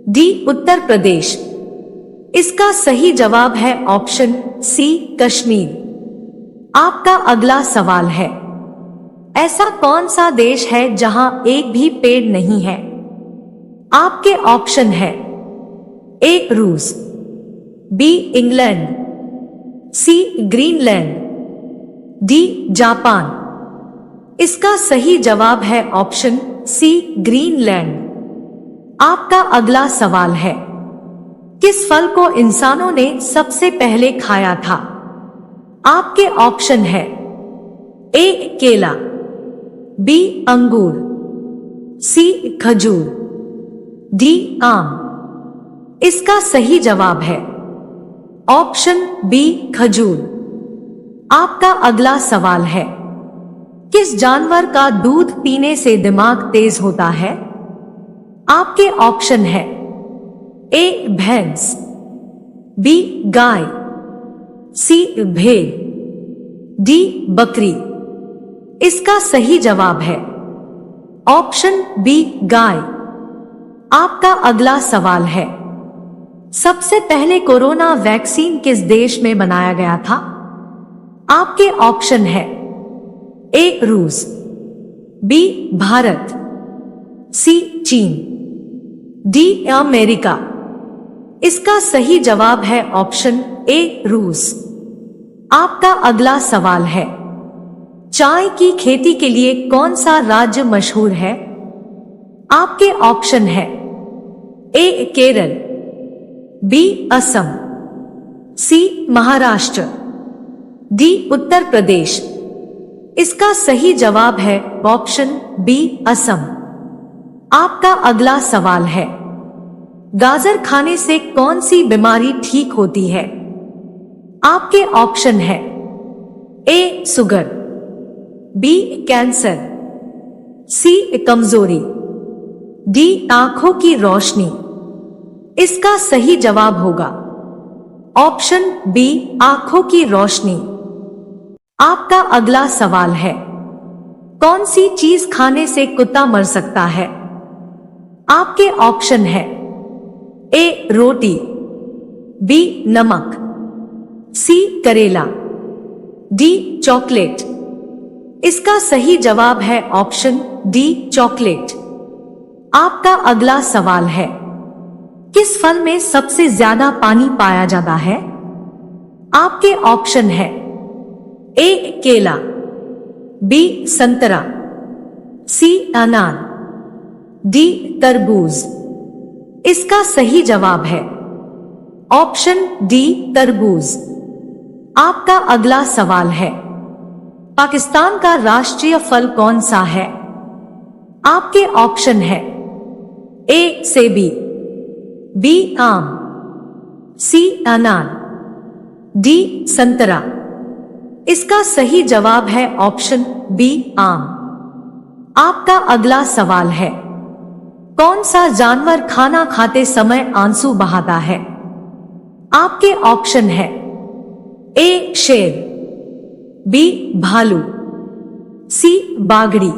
Speaker 1: डी उत्तर प्रदेश। इसका सही जवाब है ऑप्शन सी कश्मीर। आपका अगला सवाल है, ऐसा कौन सा देश है जहां एक भी पेड़ नहीं है? आपके ऑप्शन है ए रूस, बी इंग्लैंड, सी ग्रीनलैंड, डी जापान। इसका सही जवाब है ऑप्शन सी ग्रीनलैंड। आपका अगला सवाल है, किस फल को इंसानों ने सबसे पहले खाया था? आपके ऑप्शन है ए केला, बी अंगूर, सी खजूर, डी आम। इसका सही जवाब है ऑप्शन बी खजूर। आपका अगला सवाल है, किस जानवर का दूध पीने से दिमाग तेज होता है? आपके ऑप्शन है ए भैंस, बी गाय, सी भेड़, डी बकरी। इसका सही जवाब है ऑप्शन बी गाय। आपका अगला सवाल है, सबसे पहले कोरोना वैक्सीन किस देश में बनाया गया था? आपके ऑप्शन है ए रूस, बी भारत, सी चीन, डी अमेरिका। इसका सही जवाब है ऑप्शन ए रूस। आपका अगला सवाल है, चाय की खेती के लिए कौन सा राज्य मशहूर है? आपके ऑप्शन है ए केरल, बी असम, सी महाराष्ट्र, डी उत्तर प्रदेश। इसका सही जवाब है ऑप्शन बी असम। आपका अगला सवाल है, गाजर खाने से कौन सी बीमारी ठीक होती है? आपके ऑप्शन है ए शुगर, बी कैंसर, सी कमजोरी, डी आंखों की रोशनी। इसका सही जवाब होगा ऑप्शन बी आंखों की रोशनी। आपका अगला सवाल है, कौन सी चीज खाने से कुत्ता मर सकता है? आपके ऑप्शन है ए रोटी, बी नमक, सी करेला, डी चॉकलेट। इसका सही जवाब है ऑप्शन डी चॉकलेट। आपका अगला सवाल है, किस फल में सबसे ज्यादा पानी पाया जाता है? आपके ऑप्शन है ए केला, बी संतरा, सी अनार, डी तरबूज। इसका सही जवाब है ऑप्शन डी तरबूज। आपका अगला सवाल है, पाकिस्तान का राष्ट्रीय फल कौन सा है? आपके ऑप्शन है ए सेबी, बी आम, सी अनार, डी संतरा। इसका सही जवाब है ऑप्शन बी आम। आपका अगला सवाल है, कौन सा जानवर खाना खाते समय आंसू बहाता है? आपके ऑप्शन है ए शेर, बी भालू, सी बाघड़ी,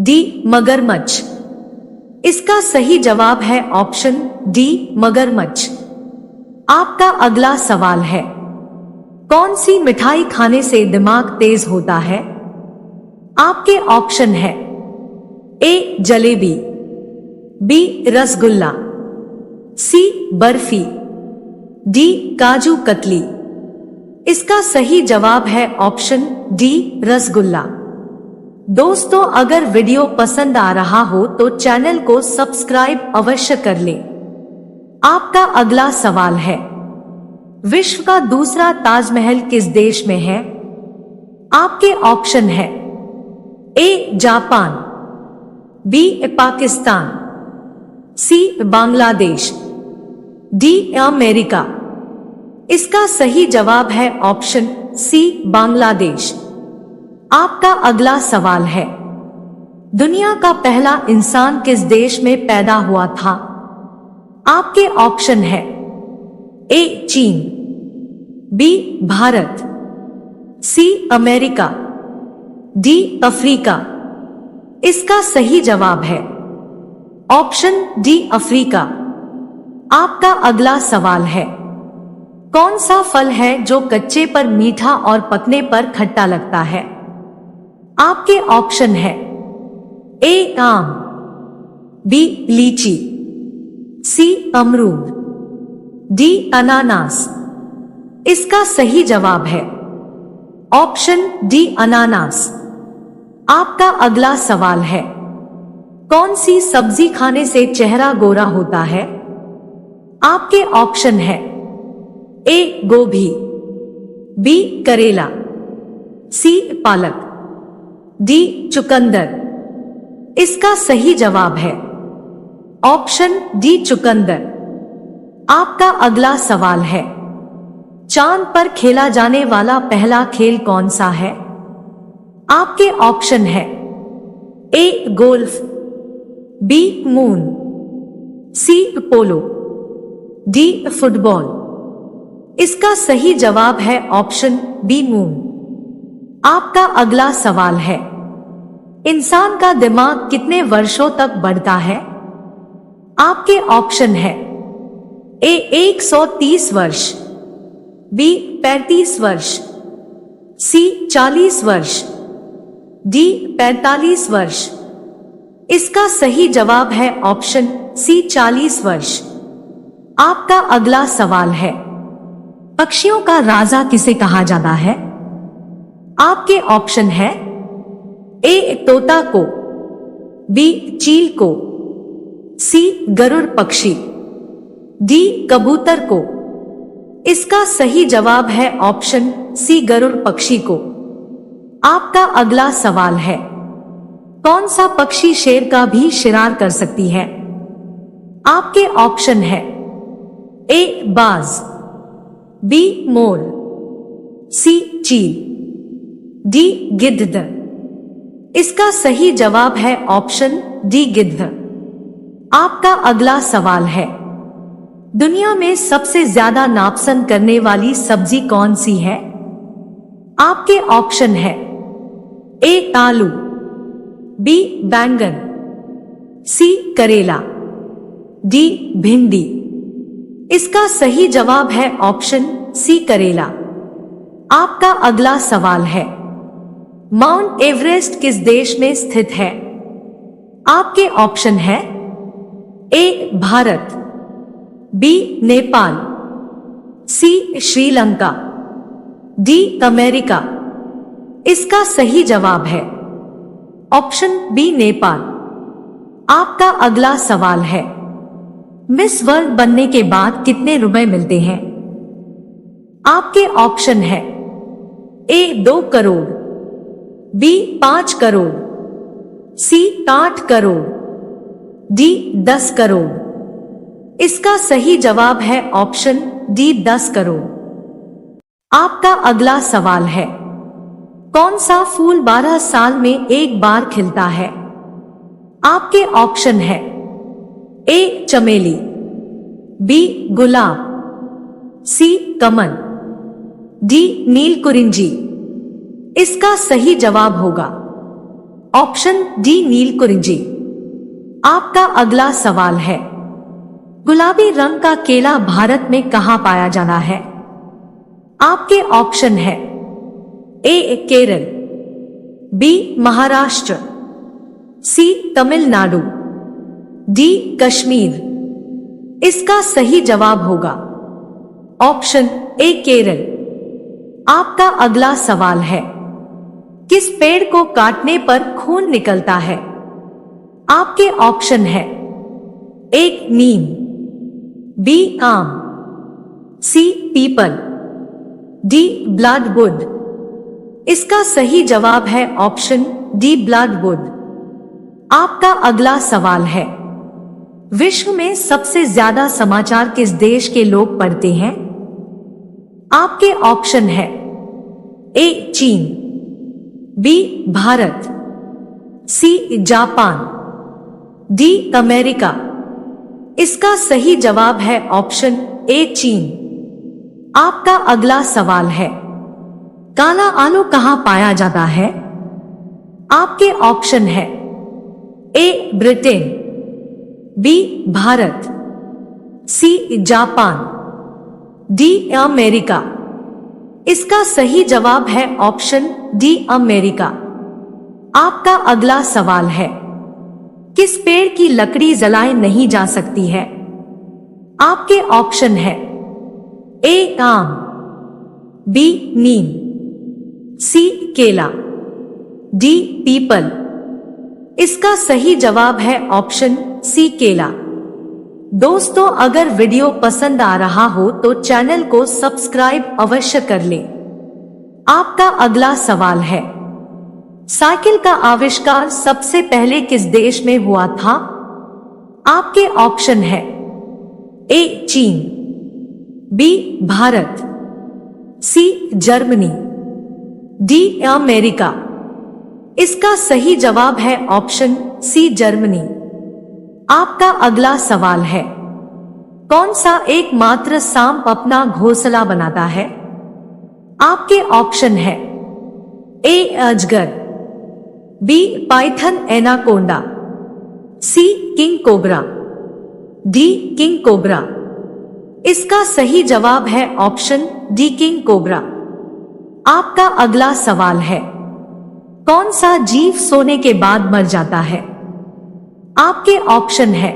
Speaker 1: डी मगरमच्छ। इसका सही जवाब है ऑप्शन डी मगरमच्छ। आपका अगला सवाल है, कौन सी मिठाई खाने से दिमाग तेज होता है? आपके ऑप्शन है ए जलेबी, बी रसगुल्ला, सी बर्फी, डी काजू कतली। इसका सही जवाब है ऑप्शन डी रसगुल्ला। दोस्तों, अगर वीडियो पसंद आ रहा हो तो चैनल को सब्सक्राइब अवश्य कर लें। आपका अगला सवाल है, विश्व का दूसरा ताजमहल किस देश में है? आपके ऑप्शन है A Japan, B Pakistan, C Bangladesh, D America. इसका सही जवाब है ऑप्शन सी बांग्लादेश। आपका अगला सवाल है, दुनिया का पहला इंसान किस देश में पैदा हुआ था? आपके ऑप्शन है ए चीन, B Bharat, C America, D Africa. इसका सही जवाब है ऑप्शन डी अफ्रीका। आपका अगला सवाल है, कौन सा फल है जो कच्चे पर मीठा और पकने पर खट्टा लगता है? आपके ऑप्शन है ए आम, बी लीची, सी अमरूद, डी अनानास। इसका सही जवाब है ऑप्शन डी अनानास। आपका अगला सवाल है, कौन सी सब्जी खाने से चेहरा गोरा होता है? आपके ऑप्शन है ए गोभी, बी करेला, सी पालक, डी चुकंदर। इसका सही जवाब है ऑप्शन डी चुकंदर। आपका अगला सवाल है, चांद पर खेला जाने वाला पहला खेल कौन सा है? आपके ऑप्शन है A golf, B moon, C polo, D football. इसका सही जवाब है ऑप्शन बी मून। आपका अगला सवाल है, इंसान का दिमाग कितने वर्षों तक बढ़ता है? आपके ऑप्शन है ए 130 वर्ष, बी 35 वर्ष, सी 40 वर्ष, डी 45 वर्ष। इसका सही जवाब है ऑप्शन सी 40 वर्ष। आपका अगला सवाल है, पक्षियों का राजा किसे कहा जाता है? आपके ऑप्शन है ए तोता को, बी चील को, सी गरुड़ पक्षी, डी कबूतर को। इसका सही जवाब है ऑप्शन सी गरुड़ पक्षी को। आपका अगला सवाल है, कौन सा पक्षी शेर का भी शिकार कर सकती है? आपके ऑप्शन है ए बाज, बी मोर, सी चील, डी गिद्ध। इसका सही जवाब है ऑप्शन डी गिद्ध। आपका अगला सवाल है, दुनिया में सबसे ज्यादा नापसंद करने वाली सब्जी कौन सी है? आपके ऑप्शन है ए आलू, बी बैंगन, सी करेला, डी भिंडी। इसका सही जवाब है ऑप्शन सी करेला। आपका अगला सवाल है, माउंट एवरेस्ट किस देश में स्थित है? आपके ऑप्शन है ए भारत, बी नेपाल, सी श्रीलंका, डी अमेरिका। इसका सही जवाब है ऑप्शन बी नेपाल। आपका अगला सवाल है, मिस वर्ल्ड बनने के बाद कितने रुपए मिलते हैं? आपके ऑप्शन है ए 2 करोड़, बी 5 करोड़, सी 8 करोड़, डी 10 करोड़। इसका सही जवाब है ऑप्शन डी 10 करोड़। आपका अगला सवाल है, कौन सा फूल 12 साल में एक बार खिलता है? आपके ऑप्शन है ए चमेली, बी गुलाब, सी कमल, डी नीलकुरिंजी। इसका सही जवाब होगा ऑप्शन डी नीलकुरिंजी। आपका अगला सवाल है, गुलाबी रंग का केला भारत में कहां पाया जाना है? आपके ऑप्शन है ए केरल, बी महाराष्ट्र, सी तमिलनाडु, डी कश्मीर। इसका सही जवाब होगा ऑप्शन ए केरल। आपका अगला सवाल है, किस पेड़ को काटने पर खून निकलता है? आपके ऑप्शन है ए नीम, बी आम, सी पीपल, डी ब्लडवुड। इसका सही जवाब है ऑप्शन डी ब्लडवुड। आपका अगला सवाल है, विश्व में सबसे ज्यादा समाचार किस देश के लोग पढ़ते हैं? आपके ऑप्शन है ए चीन, B Bharat, C Japan, D America. इसका सही जवाब है ऑप्शन ए चीन। आपका अगला सवाल है, काला आलू कहां पाया जाता है? आपके ऑप्शन है A Britain, B Bharat, C Japan, D America. इसका सही जवाब है ऑप्शन डी अमेरिका। आपका अगला सवाल है, किस पेड़ की लकड़ी जलाए नहीं जा सकती है? आपके ऑप्शन है ए आम, बी नीम, सी केला, डी पीपल। इसका सही जवाब है ऑप्शन सी केला। दोस्तों, अगर वीडियो पसंद आ रहा हो तो चैनल को सब्सक्राइब अवश्य कर लें। आपका अगला सवाल है, साइकिल का आविष्कार सबसे पहले किस देश में हुआ था? आपके ऑप्शन है ए चीन, B Bharat, C Germany, D America. इसका सही जवाब है ऑप्शन सी जर्मनी। आपका अगला सवाल है, कौन सा एकमात्र सांप अपना घोंसला बनाता है? आपके ऑप्शन है ए अजगर, B python anaconda, C king cobra, D king cobra. इसका सही जवाब है ऑप्शन डी किंग कोबरा। आपका अगला सवाल है, कौन सा जीव सोने के बाद मर जाता है? आपके ऑप्शन है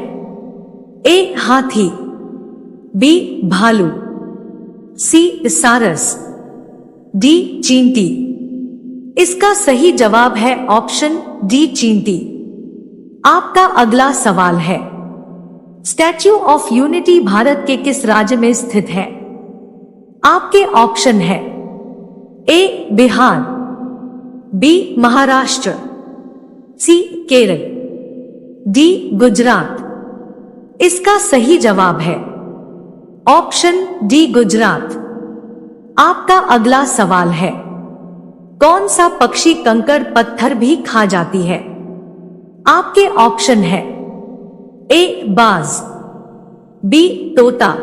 Speaker 1: ए हाथी, बी भालू, सी सारस, डी चींटी। इसका सही जवाब है ऑप्शन डी चींटी। आपका अगला सवाल है, स्टैच्यू ऑफ यूनिटी भारत के किस राज्य में स्थित है? आपके ऑप्शन है ए बिहार, बी महाराष्ट्र, सी केरल, डी गुजरात। इसका सही जवाब है ऑप्शन डी गुजरात। आपका अगला सवाल है, कौन सा पक्षी कंकड़ पत्थर भी खा जाती है? आपके ऑप्शन है ए बाज, बी तोता,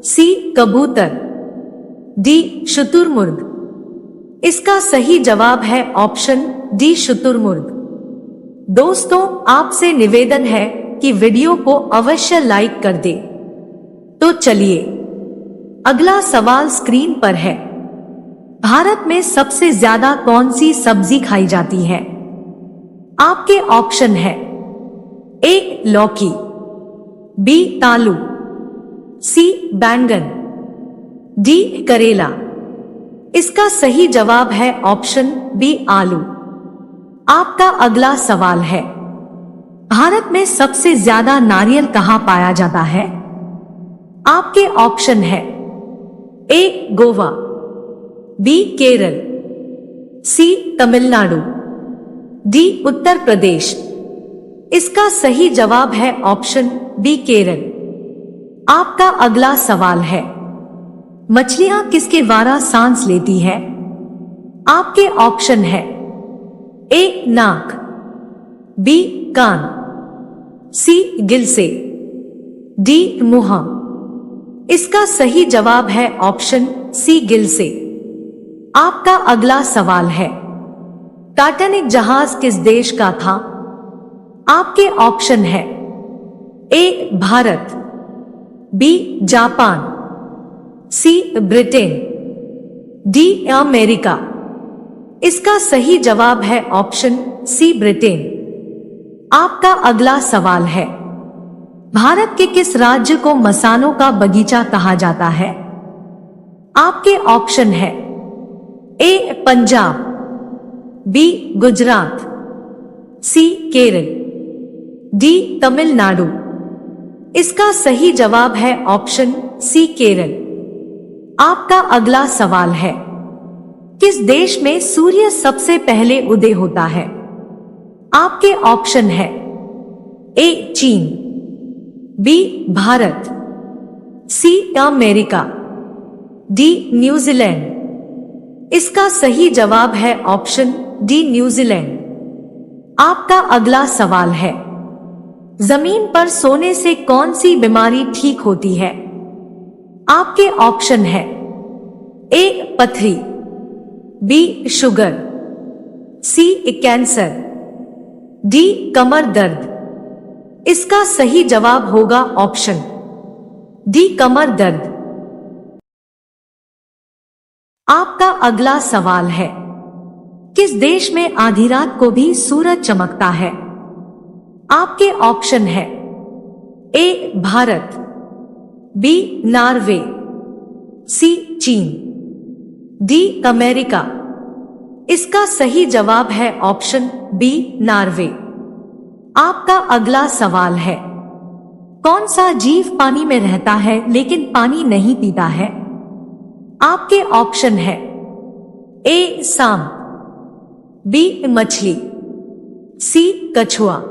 Speaker 1: सी कबूतर, डी शुतुरमुर्ग। इसका सही जवाब है ऑप्शन डी शुतुरमुर्ग। दोस्तों, आपसे निवेदन है कि वीडियो को अवश्य लाइक कर दें। तो चलिए, अगला सवाल स्क्रीन पर है। भारत में सबसे ज्यादा कौन सी सब्जी खाई जाती है? आपके ऑप्शन है ए लौकी, बी आलू, सी बैंगन, डी करेला। इसका सही जवाब है ऑप्शन बी आलू। आपका अगला सवाल है, भारत में सबसे ज्यादा नारियल कहां पाया जाता है? आपके ऑप्शन है ए गोवा, बी केरल, सी तमिलनाडु, डी उत्तर प्रदेश। इसका सही जवाब है ऑप्शन बी केरल। आपका अगला सवाल है, मछलियां किसके द्वारा सांस लेती है? आपके ऑप्शन है ए नाक, बी कान, सी गिल से, डी मुंह। इसका सही जवाब है ऑप्शन सी गिल से। आपका अगला सवाल है, टाइटैनिक जहाज किस देश का था? आपके ऑप्शन है ए भारत, बी जापान, सी ब्रिटेन, डी अमेरिका। इसका सही जवाब है ऑप्शन सी ब्रिटेन। आपका अगला सवाल है, भारत के किस राज्य को मसालों का बगीचा कहा जाता है? आपके ऑप्शन है ए पंजाब, बी गुजरात, सी केरल, डी तमिलनाडु। इसका सही जवाब है ऑप्शन सी केरल। आपका अगला सवाल है, किस देश में सूर्य सबसे पहले उदय होता है? आपके ऑप्शन है ए चीन, B Bharat, C America, D New Zealand. इसका सही जवाब है ऑप्शन डी न्यूजीलैंड। आपका अगला सवाल है, जमीन पर सोने से कौन सी बीमारी ठीक होती है? आपके ऑप्शन है ए पथरी, बी शुगर, सी कैंसर, डी कमर दर्द। इसका सही जवाब होगा ऑप्शन डी कमर दर्द। आपका अगला सवाल है, किस देश में आधी रात को भी सूरज चमकता है? आपके ऑप्शन है ए भारत, बी नॉर्वे, सी चीन, डी अमेरिका। इसका सही जवाब है ऑप्शन बी नॉर्वे। आपका अगला सवाल है, कौन सा जीव पानी में रहता है लेकिन पानी नहीं पीता है? आपके ऑप्शन है ए सांप, बी मछली, सी कछुआ,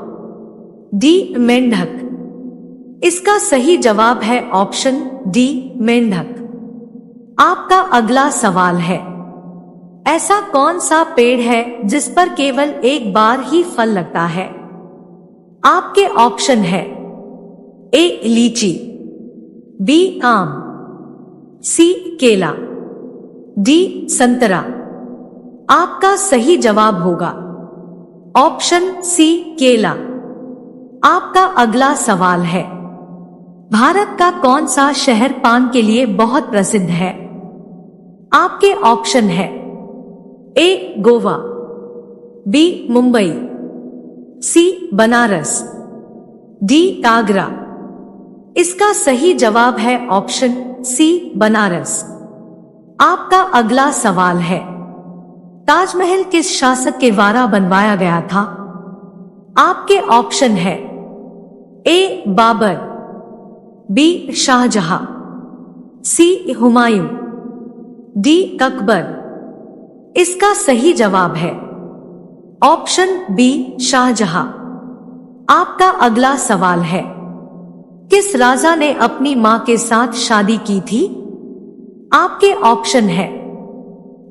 Speaker 1: डी मेंढक। इसका सही जवाब है ऑप्शन डी मेंढक। आपका अगला सवाल है, ऐसा कौन सा पेड़ है जिस पर केवल एक बार ही फल लगता है? आपके ऑप्शन है ए लीची, बी आम, सी केला, डी संतरा। आपका सही जवाब होगा ऑप्शन सी केला। आपका अगला सवाल है, भारत का कौन सा शहर पान के लिए बहुत प्रसिद्ध है? आपके ऑप्शन है ए गोवा, बी मुंबई, सी बनारस, डी आगरा। इसका सही जवाब है ऑप्शन सी बनारस। आपका अगला सवाल है, ताजमहल किस शासक के द्वारा बनवाया गया था? आपके ऑप्शन है ए बाबर, बी शाहजहां, सी हुमायूं, डी अकबर। इसका सही जवाब है ऑप्शन बी शाहजहां। आपका अगला सवाल है, किस राजा ने अपनी मां के साथ शादी की थी? आपके ऑप्शन है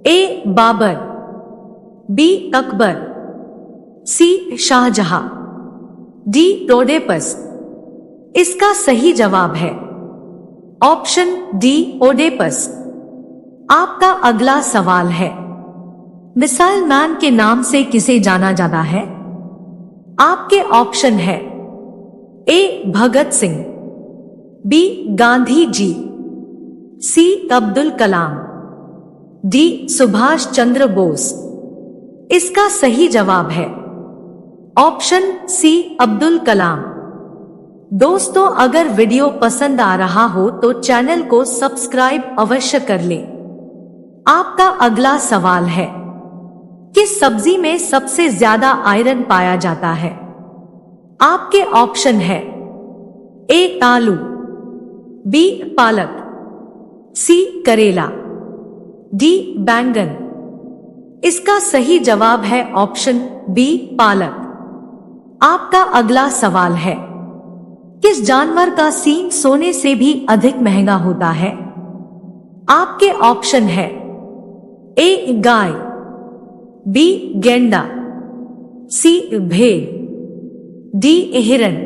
Speaker 1: ए बाबर, बी अकबर, सी शाहजहां, डी रोडेपस। इसका सही जवाब है ऑप्शन डी ओडेपस। आपका अगला सवाल है, मिसाइल मैन के नाम से किसे जाना जाता है? आपके ऑप्शन है ए भगत सिंह, बी गांधी जी, सी अब्दुल कलाम, डी सुभाष चंद्र बोस। इसका सही जवाब है ऑप्शन सी अब्दुल कलाम। दोस्तों, अगर वीडियो पसंद आ रहा हो तो चैनल को सब्सक्राइब अवश्य कर लें। आपका अगला सवाल है, किस सब्जी में सबसे ज्यादा आयरन पाया जाता है? आपके ऑप्शन है ए आलू, बी पालक, सी करेला, डी बैंगन। इसका सही जवाब है ऑप्शन बी पालक। आपका अगला सवाल है, किस जानवर का सींग सोने से भी अधिक महंगा होता है? आपके ऑप्शन है ए गाय, बी गैंडा, सी भेड़, डी हिरन।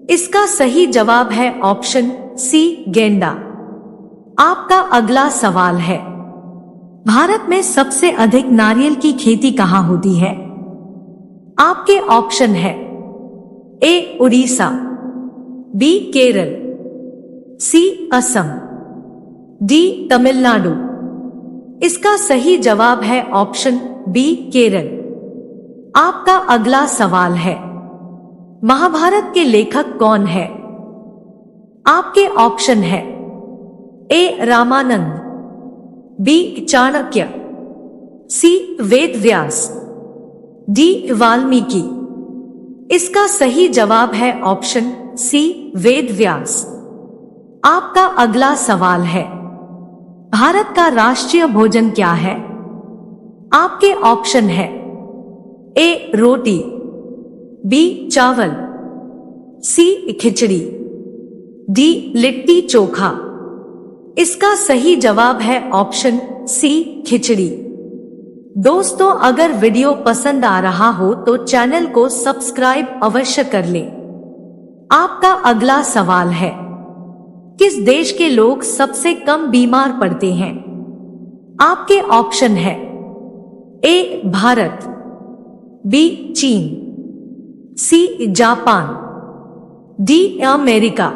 Speaker 1: इसका सही जवाब है ऑप्शन सी गैंडा। आपका अगला सवाल है, भारत में सबसे अधिक नारियल की खेती कहां होती है? आपके ऑप्शन है ए उड़ीसा, बी केरल, सी असम, डी तमिलनाडु। इसका सही जवाब है ऑप्शन बी केरल। आपका अगला सवाल है, महाभारत के लेखक कौन है? आपके ऑप्शन है ए रामानंद, बी चाणक्य, सी वेद व्यास, डी वाल्मीकि। इसका सही जवाब है ऑप्शन सी वेद व्यास। आपका अगला सवाल है, भारत का राष्ट्रीय भोजन क्या है? आपके ऑप्शन है ए रोटी, बी चावल, सी खिचड़ी, डी लिट्टी चोखा। इसका सही जवाब है ऑप्शन सी खिचड़ी। दोस्तों, अगर वीडियो पसंद आ रहा हो तो चैनल को सब्सक्राइब अवश्य कर लें। आपका अगला सवाल है, किस देश के लोग सबसे कम बीमार पड़ते हैं? आपके ऑप्शन है ए भारत, बी चीन, सी जापान, डी अमेरिका।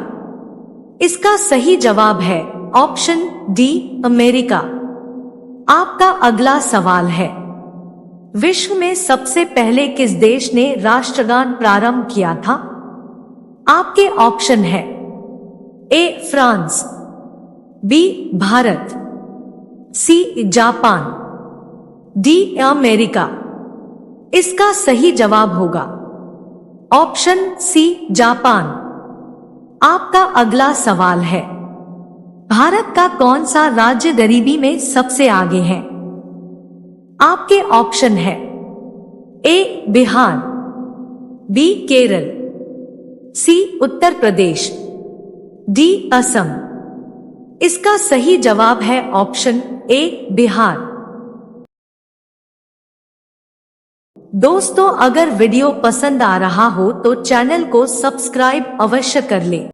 Speaker 1: इसका सही जवाब है ऑप्शन डी अमेरिका। आपका अगला सवाल है, विश्व में सबसे पहले किस देश ने राष्ट्रगान प्रारंभ किया था? आपके ऑप्शन है A France, B Bharat, C Japan, D America. इसका सही जवाब होगा ऑप्शन सी जापान। आपका अगला सवाल है, भारत का कौन सा राज्य गरीबी में सबसे आगे है? आपके ऑप्शन है ए बिहार, बी केरल, सी उत्तर प्रदेश, डी असम, इसका सही जवाब है ऑप्शन ए बिहार। दोस्तों अगर वीडियो पसंद आ रहा हो तो चैनल को सब्सक्राइब अवश्य कर लें।